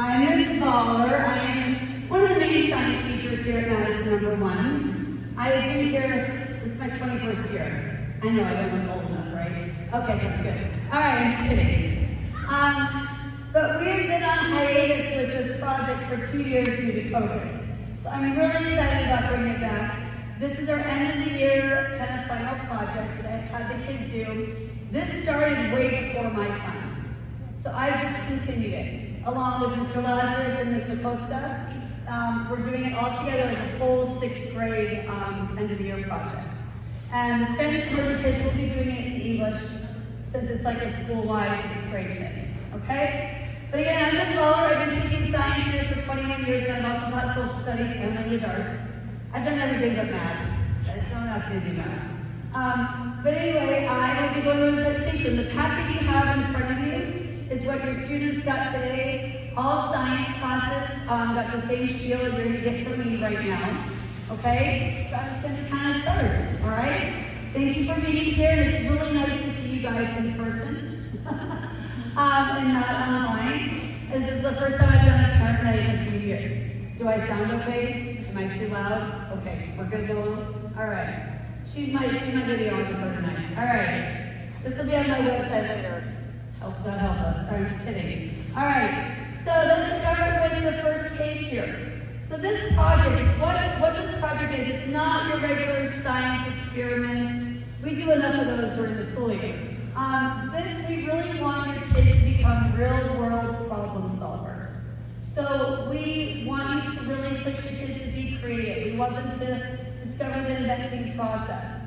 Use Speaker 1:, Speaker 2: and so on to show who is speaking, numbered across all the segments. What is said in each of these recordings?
Speaker 1: I'm Miss Baller. I'm one of the main science teachers here at Madison number 1. I have been here, this is my 21st year. I know I don't look old enough, right? Okay, that's good. All right, I'm just kidding. But we've been on hiatus with this project for 2 years due to COVID. So I'm really excited about bringing it back. This is our end of the year kind of final project that I've had the kids do. This started way before my time. So I just continued it, along with Mr. Lazarus and Mr. Costa. We're doing it all together as a full 6th grade end of the year project. And the Spanish learning kids will be doing it in English, since it's like a school-wide 6th grade thing, okay? But again, I'm Miss Waller. I've been teaching science here for 21 years, and I've also taught social studies and language arts. I've done everything but math. Don't ask me to do math. But anyway, I will be going over the presentation. The packet you have in front of you is what your students got today. All science classes got the same spiel you're going to get from me right now. Okay? So I'm just going to kind of start, all right? Thank you for being here, and it's really nice to see you guys in person and not online. This is the first time I've done a parent night in a few years. Do I sound okay? Am I too loud? Okay, we're good, Lola? All right. She's my videographer tonight. All right. This will be on my website later. Help us. I'm just kidding. All right. So let's start with the first page here. So this project, what this project is, it's not your regular science experiment. We do enough of those during the school year. We really want your kids to become real-world problem solvers. So we want you to really push your kids to be creative. We want them to discover the inventing process.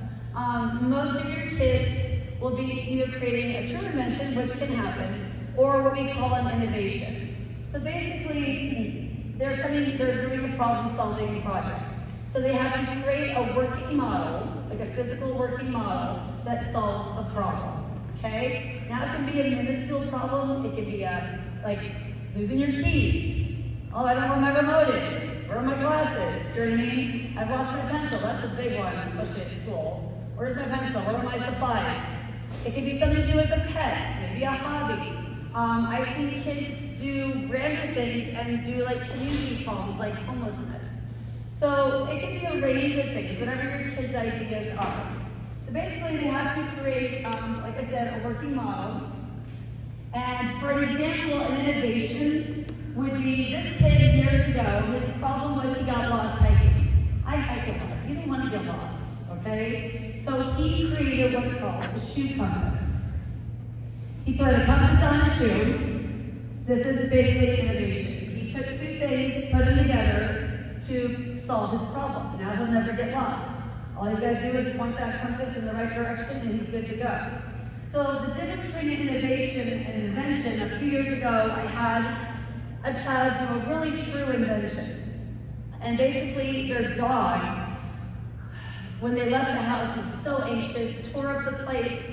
Speaker 1: Most of your kids will be either creating a true invention, which can happen, or what we call an innovation. So basically, they're doing a problem-solving project. So they have to create a working model, like a physical working model, that solves a problem, okay? Now it can be a minuscule problem. It could be like losing your keys. Oh, I don't know where my remote is. Where are my glasses? Do you know what I mean? I've lost my pencil. That's a big one, especially at school. Where's my pencil? Where are my supplies? It could be something to do with a pet, maybe a hobby. I've seen kids do random things and do like community problems, like homelessness. So it can be a range of things, whatever your kids' ideas are. So basically, they have to create, like I said, a working model. And for an example, an innovation would be this kid years ago, his problem was he got lost hiking. I hike a lot. You don't want to get lost, okay? So he created what's called a shoe compass. He put a compass on a shoe. This is basically innovation. He took 2 things, put them together to solve his problem. Now he'll never get lost. All he's got to do is point that compass in the right direction and he's good to go. So the difference between innovation and invention, a few years ago I had a child do a really true invention. And basically their dog, when they left the house, was so anxious, tore up the place,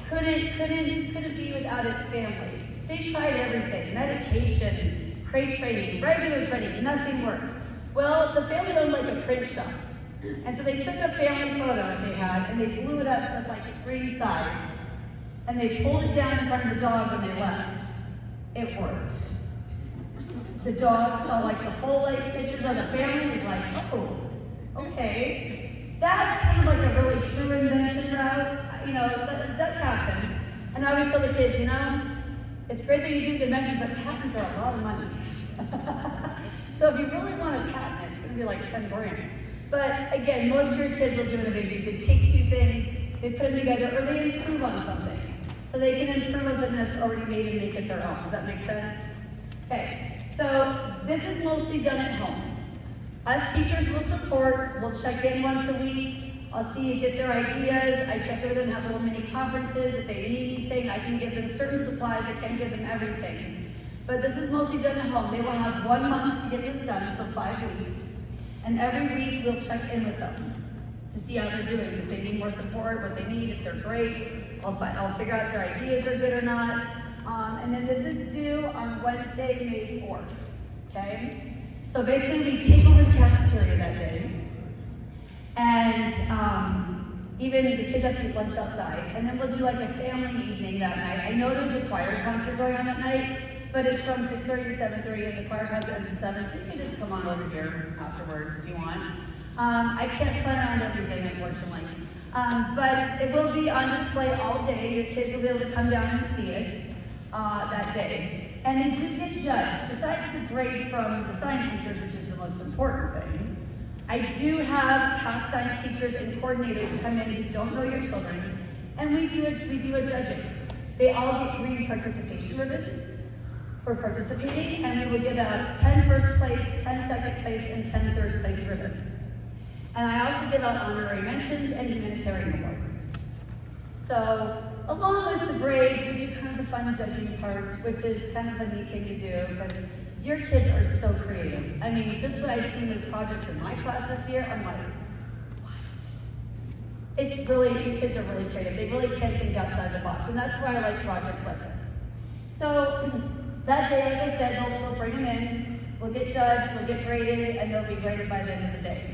Speaker 1: couldn't be without its family. They tried everything, medication, crate training, regular training, nothing worked. Well, the family owned like a print shop. And so they took a family photo that they had and they blew it up to like screen size. And they pulled it down in front of the dog when they left. It worked. The dog saw like the full length pictures of the family, was like, oh, okay. That's kind of like a really true invention route. You know, that does happen. And I always tell the kids, you know, it's great that you do inventions, but patents are a lot of money. So if you really want a patent, it's going to be like 10 grand. But again, most of your kids will do innovations. They take 2 things, they put them together, or they improve on something. So they can improve on something that's already made and make it their own. Does that make sense? Okay, so this is mostly done at home. Us teachers will support, we'll check in once a week. I'll see you get their ideas. I check with them, have little mini conferences. If they need anything, I can give them certain supplies. I can't give them everything. But this is mostly done at home. They will have 1 month to get this done, so 5 weeks. And every week we'll check in with them to see how they're doing. If they need more support, what they need, if they're great. I'll figure out if their ideas are good or not. And then this is due on Wednesday, May 4th, okay? So basically we take over the cafeteria that day. And even the kids have to eat lunch outside. And then we'll do like a family evening that night. I know there's a choir concert going on that night, but it's from 6:30 to 7:30, and the choir concert ends at 7, so you can just come on over here afterwards if you want. I can't plan around everything, unfortunately. But it will be on display all day. Your kids will be able to come down and see it that day. And they do get judged. Besides the grade from the science teachers, which is the most important thing, I do have past science teachers and coordinators come in who don't know your children, and we do a judging. They all get green participation ribbons for participating, and we will give out 10 first place, 10 second place, and 10 third place ribbons. And I also give out honorary mentions and humanitarian awards. So, along with the grade, we do kind of the fun judging part, which is kind of a neat thing to do, because your kids are so creative. I mean, just what I've seen with projects in my class this year, I'm like, what? It's really, your kids are really creative. They really can think outside the box, and that's why I like projects like this. So, that day, like I said, they'll bring them in, we'll get judged, they'll get graded, and they'll be graded by the end of the day.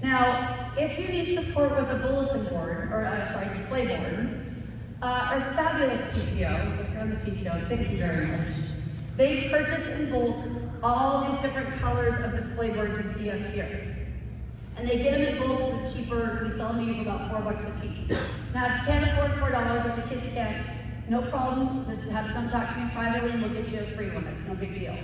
Speaker 1: Now, if you need support with a bulletin board, or display board, our fabulous PTO, so if you're on the PTO, thank you very much. They purchase in bulk all these different colors of display boards you see up here. And they get them in bulk, so it's cheaper. We sell them for about $4 a piece. Now, if you can't afford $4, if the kids can't, no problem, just have them come talk to me privately and we'll get you a free one. It's no big deal.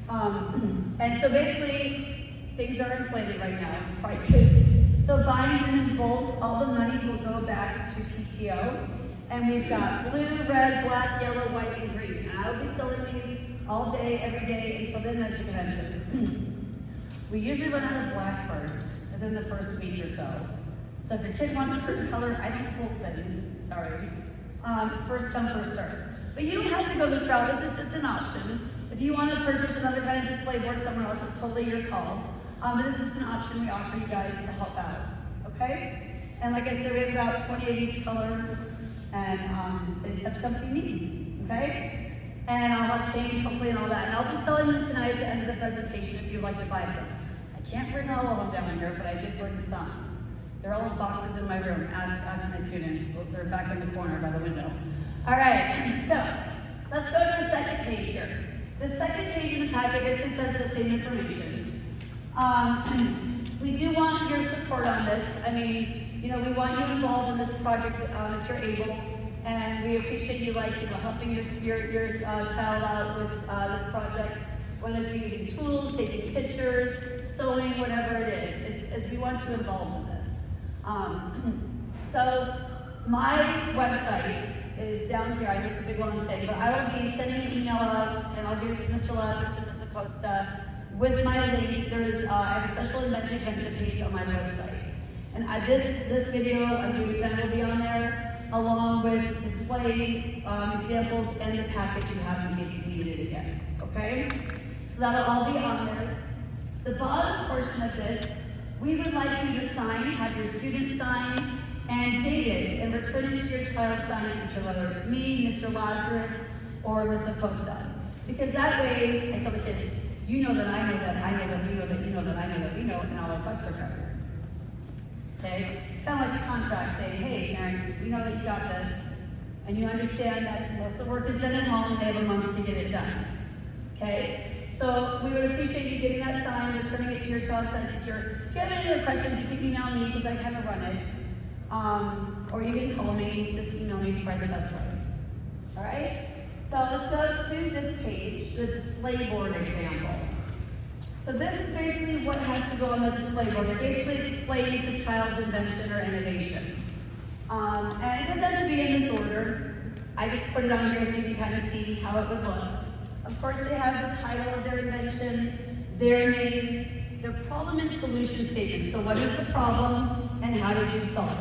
Speaker 1: And so basically, things are inflated right now, prices. So buying them in bulk, all the money will go back to PTO. And we've got blue, red, black, yellow, white, and green. And I'll be selling these all day, every day, until the Invention convention. We usually run out of black first, within the first week or so. So if your kid wants a certain color, I don't hold things, sorry. It's first come, first serve. But you don't have to go this route, this is just an option. If you want to purchase another kind of display board somewhere else, it's totally your call. But this is just an option we offer you guys to help out, okay? And like I said, we have about 20 of each color, and they just have to come see me, okay? And I'll help change, hopefully, and all that. And I'll be selling them tonight at the end of the presentation if you'd like to buy some. I can't bring all of them down here, but I did bring some. They're all in boxes in my room. Ask my students. They're back in the corner by the window. All right, so let's go to the second page here. The second page in the packet basically says the same information. We do want your support on this. I mean, you know, we want you involved in this project if you're able, and we appreciate you helping your child out with this project, whether it's using tools, taking pictures, sewing, whatever it is. We want you involved in this. So my website is down here. I know it's a big long thing, but I will be sending an email out, and I'll give it to Mr. Lazarus and Ms. Acosta with my link. I have a special Invention page on my website. And this video I'm doing tonight will be on there, along with display examples and the package you have in case you need it again, okay? So that'll all be on there. The bottom portion of this, we would like you to sign, have your student sign, and date it, and return it to your child's science teacher, whether it's me, Mr. Lazarus, or Ms. Acosta. Because that way, I tell the kids, you know that I know that I know that you know that you know that I know that we know, and all our butts are covered. Okay? It's kind of like a contract saying, hey, parents, we know that you got this, and you understand that most of the work is done at home, and they have a month to get it done. Okay? So we would appreciate you getting that signed, returning it to your child's science teacher. If you have any other questions, you can email me because I kind of run it. Or you can call me, just email me, spread the best way. All right? So let's go to this page, the display board example. So this is basically what has to go on the display board. It basically explains the child's invention or innovation. And it doesn't have to be in this order. I just put it on here so you can kind of see how it would look. Of course, they have the title of their invention, their name, their problem and solution statement. So what is the problem and how did you solve it?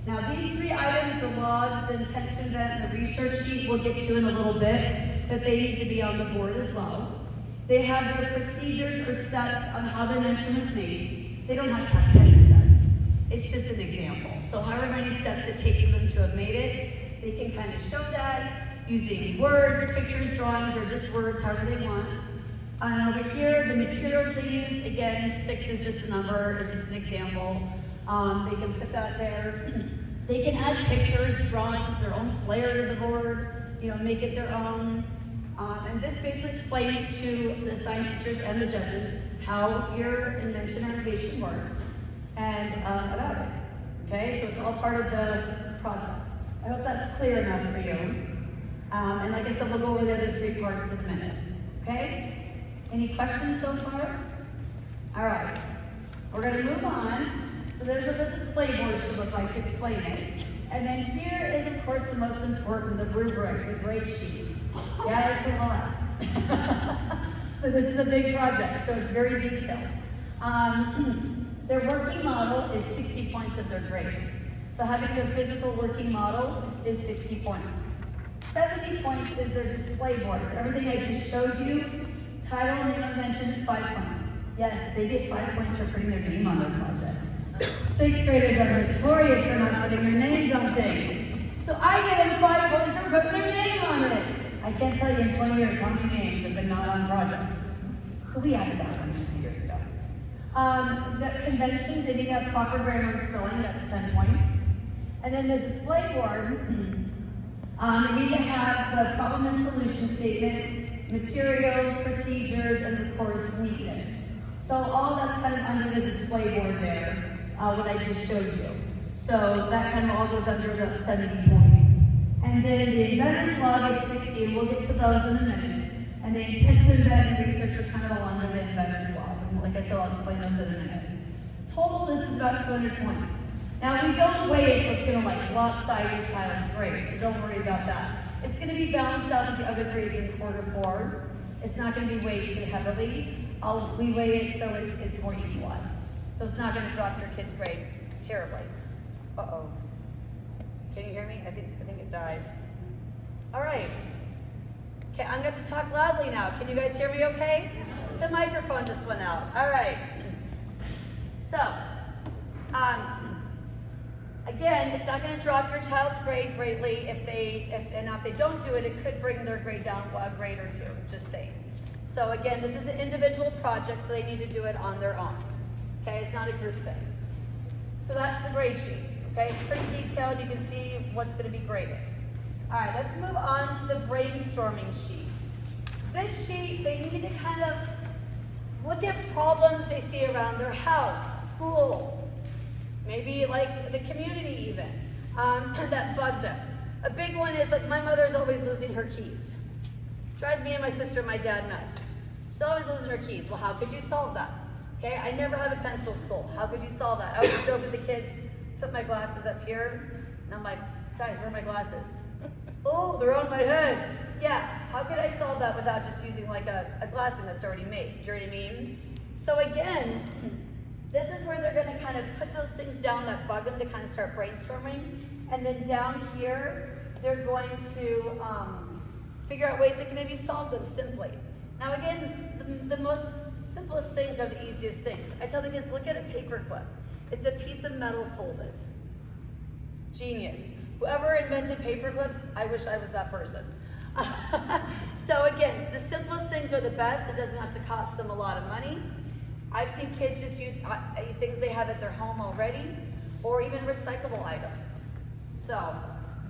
Speaker 1: Now these three items, the logs, the intent to invent, and the research sheet, we'll get to in a little bit, but they need to be on the board as well. They have their procedures or steps on how the invention was made. They don't have to have 10 steps. It's just an example. So however many steps it takes for them to have made it, they can kind of show that using words, pictures, drawings, or just words, however they want. And over here, the materials they use, again, 6 is just a number, it's just an example. They can put that there. They can add pictures, drawings, their own flair to the board, make it their own. And this basically explains to the science teachers and the judges how your invention or innovation works and about it. Okay, so it's all part of the process. I hope that's clear enough for you. And like I said, we'll go over the other three parts in a minute. Okay? Any questions so far? All right. We're going to move on. So there's what the display board should look like to explain it. And then here is, of course, the most important, the rubric, the grade sheet. Yeah, that's a lot. But this is a big project, so it's very detailed. Their working model is 60 points of their grade. So having their physical working model is 60 points. 70 points is their display board. So everything I just showed you, title, name, invention is 5 points. Yes, they get 5 points for putting their name on their project. 6th graders are notorious for not putting their names on things. So I give them 5 points for putting their name on it. I can't tell you in 20 years how many names have been not on projects. So we added that one a few years ago. The conventions, they need to have proper grammar and spelling, that's 10 points. And then the display board, they need to have the problem and solution statement, materials, procedures, and of course, neatness. So all that's kind of under the display board there, what I just showed you. So that kind of all goes under the 70 points. And then the inventor's log is 60, and we'll get to those in a minute. And the intent to invent and research are kind of all under the inventor's log. And like I said, I'll explain those in a minute. Total, this is about 200 points. Now we don't weigh it so it's going to like lopside your child's grade, so don't worry about that. It's going to be balanced out with the other grades in quarter 4. It's not going to be weighed too heavily. We weigh it so it's more equalized. So it's not going to drop your kid's grade terribly. Uh-oh. Can you hear me? I think it died. All right. Okay, I'm going to talk loudly now. Can you guys hear me okay? The microphone just went out. All right. So, again, it's not going to drop your child's grade greatly if they don't do it, it could bring their grade down a grade or 2, just saying. So again, this is an individual project, so they need to do it on their own. Okay, it's not a group thing. So that's the grade sheet. Okay, it's pretty detailed. You can see what's going to be graded. All right, let's move on to the brainstorming sheet. This sheet, they need to kind of look at problems they see around their house, school, maybe like the community even, that bug them. A big one is like my mother's always losing her keys. Drives me and my sister and my dad nuts. She's always losing her keys. Well, how could you solve that? Okay, I never have a pencil at school. How could you solve that? I would joke with the kids, put my glasses up here, and I'm like, guys, where are my glasses? Oh, they're on my head. Yeah, how could I solve that without just using like a glassing that's already made? Do you know what I mean? So again, this is where they're gonna kind of put those things down that bug them to kind of start brainstorming. And then down here, they're going to figure out ways they can maybe solve them simply. Now again, the most simplest things are the easiest things. I tell the kids, look at a paper clip. It's a piece of metal folded. Genius. Whoever invented paper clips, I wish I was that person. So again, the simplest things are the best. It doesn't have to cost them a lot of money. I've seen kids just use things they have at their home already, or even recyclable items. So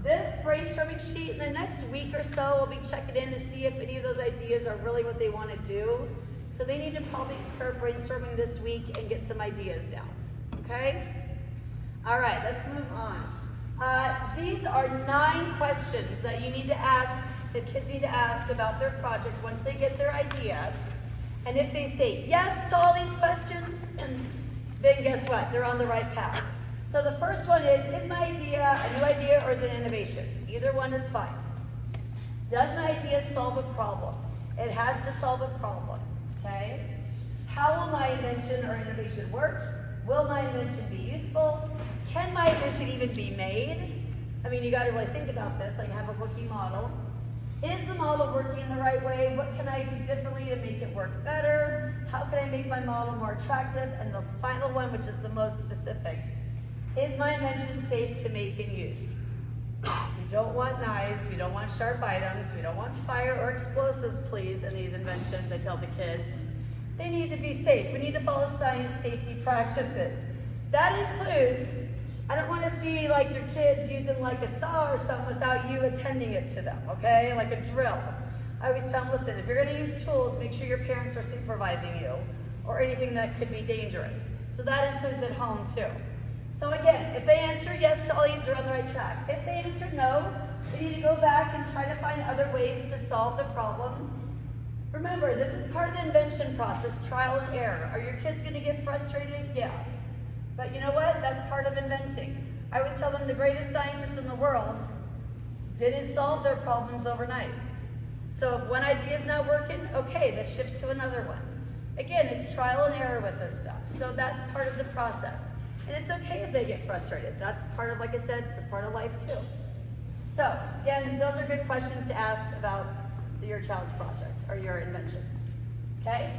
Speaker 1: this brainstorming sheet, in the next week or so, we'll be checking in to see if any of those ideas are really what they want to do. So they need to probably start brainstorming this week and get some ideas down, okay? All right, let's move on. These are 9 questions that you need to ask, the kids need to ask about their project once they get their idea. And if they say yes to all these questions, then guess what? They're on the right path. So the first one is my idea a new idea or is it innovation? Either one is fine. Does my idea solve a problem? It has to solve a problem, okay? How will my invention or innovation work? Will my invention be useful? Can my invention even be made? I mean, you gotta really think about this, like have a working model. Is the model working the right way? What can I do differently to make it work better? How can I make my model more attractive? And the final one, which is the most specific, is my invention safe to make and use? We don't want knives, we don't want sharp items, we don't want fire or explosives, please, in these inventions, I tell the kids. They need to be safe. We need to follow science safety practices. That includes, I don't want to see like your kids using like a saw or something without you attending it to them, okay? Like a drill. I always tell them, listen, if you're gonna use tools, make sure your parents are supervising you or anything that could be dangerous. So that includes at home too. So again, if they answer yes to all these, they're on the right track. If they answer no, they need to go back and try to find other ways to solve the problem. Remember, this is part of the invention process, trial and error. Are your kids gonna get frustrated? Yeah. But you know what? That's part of inventing. I always tell them the greatest scientists in the world didn't solve their problems overnight. So if one idea is not working, okay, let's shift to another one. Again, it's trial and error with this stuff. So that's part of the process. And it's okay if they get frustrated. That's part of, like I said, that's part of life too. So again, those are good questions to ask about your child's project or your invention. Okay?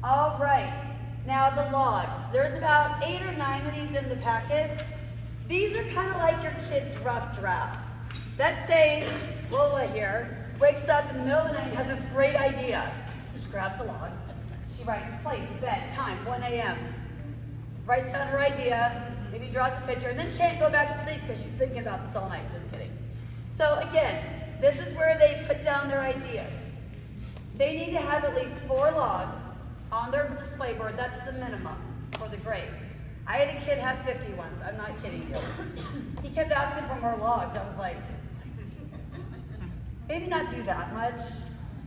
Speaker 1: All right. Now the logs. There's about 8 or 9 of these in the packet. These are kind of like your kids' rough drafts. Let's say Lola here wakes up in the middle of the night and has this great idea. She grabs a log. She writes place, bed, time, 1 a.m. Writes down her idea, maybe draws a picture, and then can't go back to sleep because she's thinking about this all night. Just kidding. So again, this is where they put down their ideas. They need to have at least 4 logs on their display board. That's the minimum for the grade. I had a kid have 50 once. I'm not kidding you. He kept asking for more logs. I was like, maybe not do that much.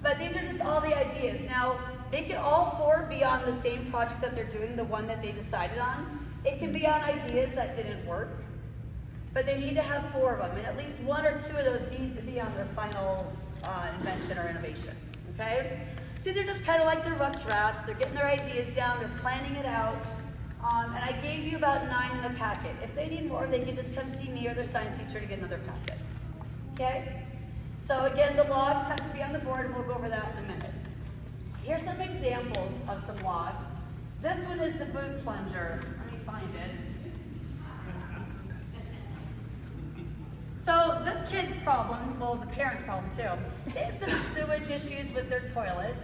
Speaker 1: But these are just all the ideas. Now, they can all 4 be on the same project that they're doing, the one that they decided on. It can be on ideas that didn't work. But they need to have 4 of them. And at least 1 or 2 of those needs to be on their final invention or innovation. Okay? So they're just kind of like their rough drafts. They're getting their ideas down. They're planning it out. And I gave you about 9 in the packet. If they need more, they can just come see me or their science teacher to get another packet. Okay? So again, the logs have to be on the board, and we'll go over that in a minute. Here's some examples of some logs. This one is the boot plunger. Let me find it. So this kid's problem, well, the parents' problem too, they have some sewage issues with their toilet.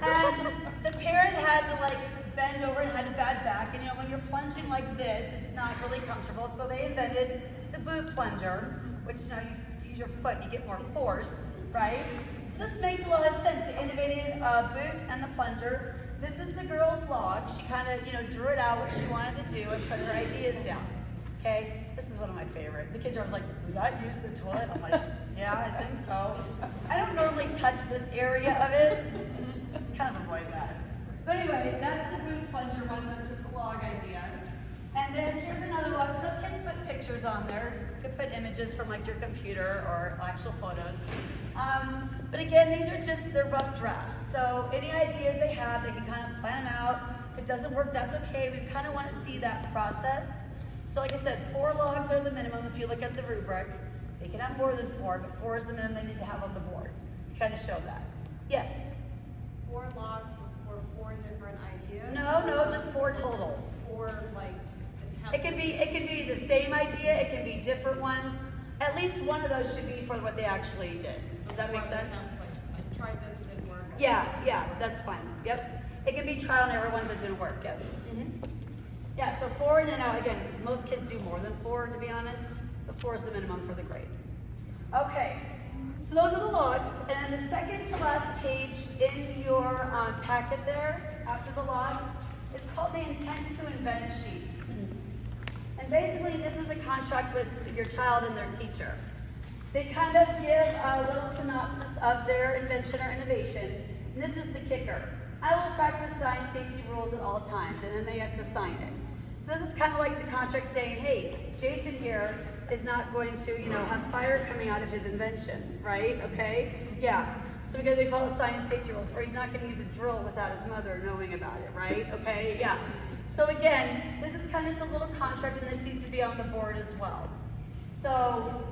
Speaker 1: And the parent had to bend over and had a bad back. And when you're plunging like this, it's not really comfortable. So they invented the boot plunger, which you use your foot, you get more force, right? So this makes a lot of sense. They innovated a boot and the plunger. This is the girl's log. She kind of, drew it out what she wanted to do and put her ideas down. Okay, this is one of my favorite. The kids are always like, was that used the toilet? I'm like, yeah, I think so. I don't normally touch this area of it. Just kind of avoid that. But anyway, that's the boot plunger one. That's just a log idea. And then here's another log. Some kids put pictures on there. You could put images from your computer or actual photos. But again, these are just their rough drafts. So any ideas they have, they can kind of plan them out. If it doesn't work, that's okay. We kind of want to see that process. So like I said, 4 logs are the minimum if you look at the rubric. They can have more than 4, but 4 is the minimum they need to have on the board to kind of show that. Yes?
Speaker 2: 4 logs for 4 different ideas?
Speaker 1: No, just 4 total.
Speaker 2: 4 attempts?
Speaker 1: It can be the same idea, it can be different ones. At least one of those should be for what they actually did. Does that make sense?
Speaker 2: I tried this, it didn't work.
Speaker 1: Yeah, that's fine. Yep. It can be trial and error ones that didn't work. Yep. Yeah, so 4, and then again, most kids do more than 4, to be honest. But 4 is the minimum for the grade. Okay, so those are the logs, and then the second to last page in your packet there, after the logs, is called the intent to invent sheet. And basically, this is a contract with your child and their teacher. They kind of give a little synopsis of their invention or innovation, and this is the kicker. I will practice science safety rules at all times, and then they have to sign it. So this is kind of like the contract saying, hey, Jason here is not going to, have fire coming out of his invention, right? Okay? Yeah. So we follow science safety rules, or he's not going to use a drill without his mother knowing about it, right? Okay? Yeah. So again, this is kind of just a little contract, and this needs to be on the board as well. So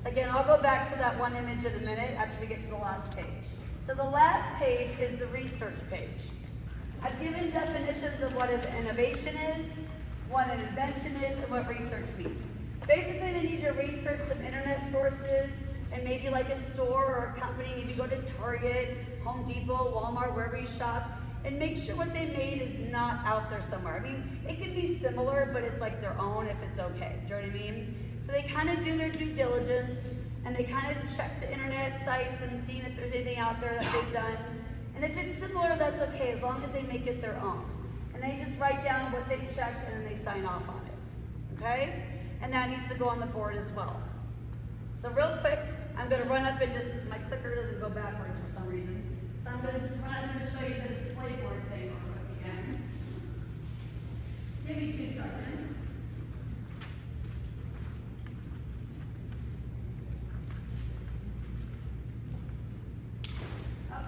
Speaker 1: again, I'll go back to that one image in a minute after we get to the last page. So the last page is the research page. I've given definitions of what an innovation is, what an invention is, and what research means. Basically, they need to research some internet sources and maybe like a store or a company, maybe go to Target, Home Depot, Walmart, wherever you shop, and make sure what they made is not out there somewhere. I mean, it could be similar, but it's like their own if it's okay. Do you know what I mean? So they kind of do their due diligence, and they kind of check the internet sites and seeing if there's anything out there that they've done. And if it's similar, that's okay, as long as they make it their own. And they just write down what they checked and then they sign off on it, okay? And that needs to go on the board as well. So real quick, I'm gonna run up and just, my clicker doesn't go backwards for some reason. So I'm gonna just run up and show you the display board thing real quick again. Give me 2 seconds.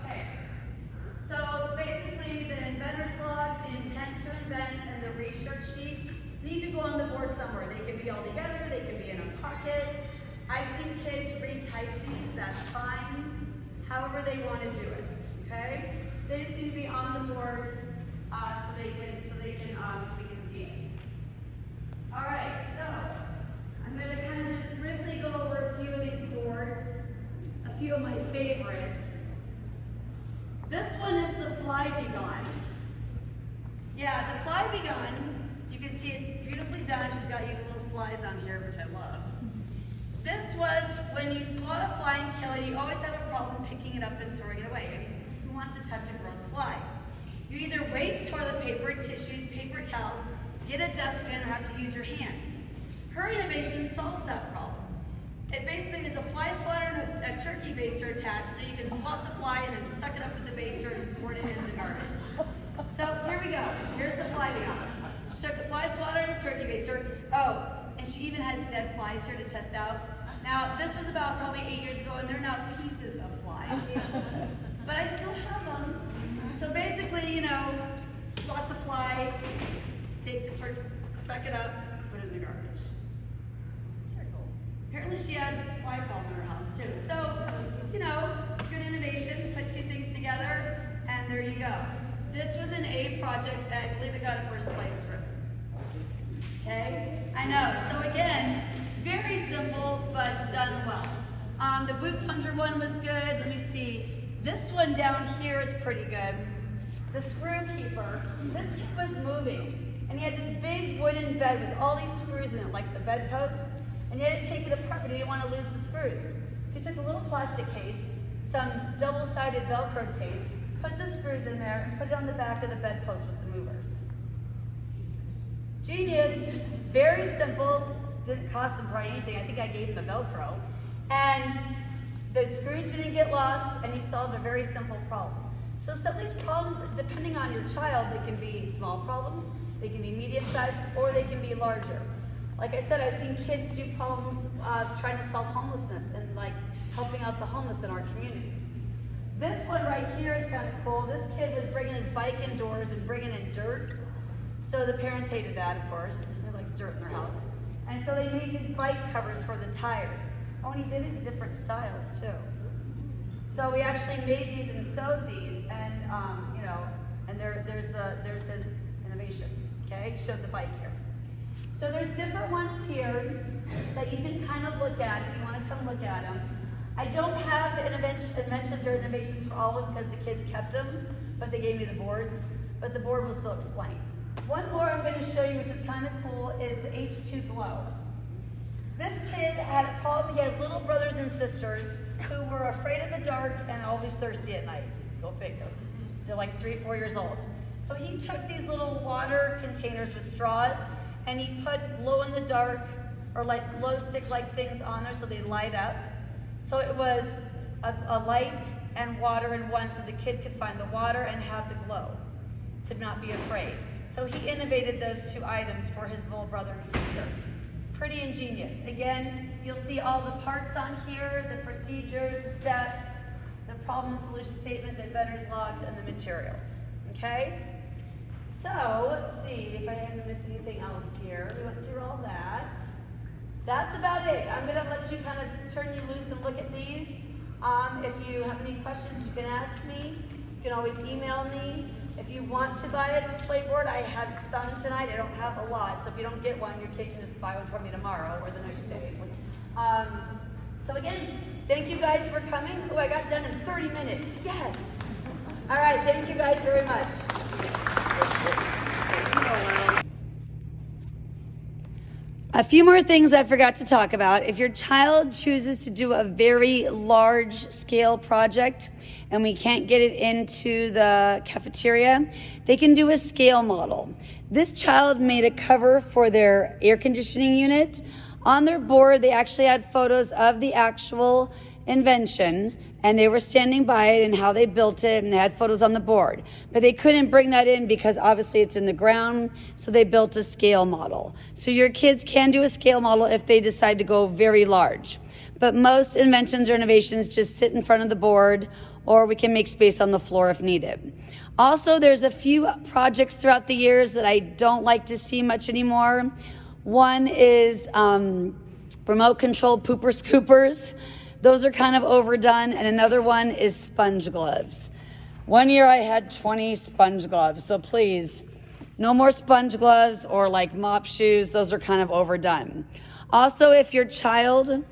Speaker 1: Okay, so basically the inventor's logs, the intent to invent, and the research sheet need to go on the board somewhere. They can be all together, they can be in a pocket. I've seen kids retype these, that's fine, however they want to do it, okay? They just need to be on the board so we can see it. All right, so I'm going to kind of just briefly go over a few of these boards, a few of my favorites. This one is the Fly Be Gone. Yeah, the Fly Be Gone, you can see it's beautifully done. She's got even little flies on here, which I love. This was when you swat a fly and kill it, you always have a problem picking it up and throwing it away. I mean, who wants to touch a gross fly? You either waste toilet paper, tissues, paper towels, get a dustpan, or have to use your hand. Her innovation solves that problem. It basically is a fly swatter and a turkey baster attached, so you can swat the fly and then suck it up with the baster and squirt it in the garbage. So here we go. Here's the Fly Be Gone. She took a fly swatter and a turkey baster. Oh, and she even has dead flies here to test out. Now, this was about probably 8 years ago, and they're now pieces of flies. But I still have them. So basically, you know, swat the fly, take the turkey, suck it up, put it in the garbage. Apparently she had a fly problem in her house too. So, you know, good innovation, put 2 things together, and there you go. This was an A project, and I believe it got a first place through. Okay, I know. So again, very simple, but done well. The boot plunger one was good. Let me see. This one down here is pretty good. The screw keeper, this kid was moving, and he had this big wooden bed with all these screws in it, like the bedposts, and he had to take it apart, but he didn't want to lose the screws. So he took a little plastic case, some double-sided Velcro tape, put the screws in there, and put it on the back of the bedpost with the movers. Genius, very simple, didn't cost him probably anything. I think I gave him the Velcro. And the screws didn't get lost, and he solved a very simple problem. So some of these problems, depending on your child, they can be small problems, they can be medium-sized, or they can be larger. Like I said, I've seen kids do problems trying to solve homelessness and like helping out the homeless in our community. This one right here is kind of cool. This kid was bringing his bike indoors and bringing in dirt. So the parents hated that, of course. They likes dirt in their house. And so they made these bike covers for the tires. Oh, and he did it in different styles too. So we actually made these and sewed these, and you know, and there's his innovation. Okay, showed the bike here. So there's different ones here that you can kind of look at if you want to come look at them. I don't have the inventions or innovations for all of them because the kids kept them, but they gave me the boards. But the board will still explain. One more I'm going to show you, which is kind of cool, is the H2 glow. This kid had a problem. He had little brothers and sisters who were afraid of the dark and always thirsty at night. Go figure. They're like 3 or 4 years old. So he took these little water containers with straws, and he put glow in the dark or like glow stick like things on there so they light up. So it was a light and water in one, so the kid could find the water and have the glow to not be afraid. So he innovated those 2 items for his little brother and sister. Pretty ingenious. Again, you'll see all the parts on here, the procedures, the steps, the problem and solution statement, the inventor's logs, and the materials. Okay? So let's see if I haven't missed anything else here. We went through all that. That's about it. I'm going to let you kind of turn you loose and look at these. If you have any questions, you can ask me. You can always email me. If you want to buy a display board, I have some tonight. I don't have a lot, so if you don't get one, your kid can just buy one from me tomorrow or the next day. So again, thank you guys for coming. Oh, I got done in 30 minutes. Yes. All right, thank you guys very much. A few more things I forgot to talk about. If your child chooses to do a very large scale project and we can't get it into the cafeteria, they can do a scale model. This child made a cover for their air conditioning unit. On their board, they actually had photos of the actual invention, and they were standing by it and how they built it, and they had photos on the board. But they couldn't bring that in because obviously it's in the ground, so they built a scale model. So your kids can do a scale model if they decide to go very large. But most inventions or innovations just sit in front of the board, or we can make space on the floor if needed. Also, there's a few projects throughout the years that I don't like to see much anymore. One is remote controlled pooper scoopers. Those are kind of overdone. And another one is sponge gloves. One year I had 20 sponge gloves. So please, no more sponge gloves or like mop shoes. Those are kind of overdone. Also, if your child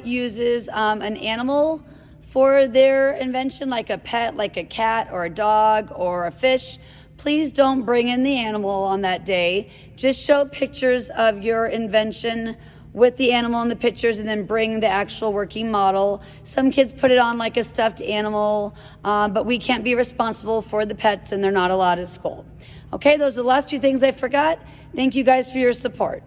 Speaker 1: uses an animal for their invention, like a pet, like a cat or a dog or a fish, please don't bring in the animal on that day. Just show pictures of your invention with the animal in the pictures and then bring the actual working model. Some kids put it on like a stuffed animal, but we can't be responsible for the pets and they're not allowed at school. Okay, those are the last two things I forgot. Thank you guys for your support.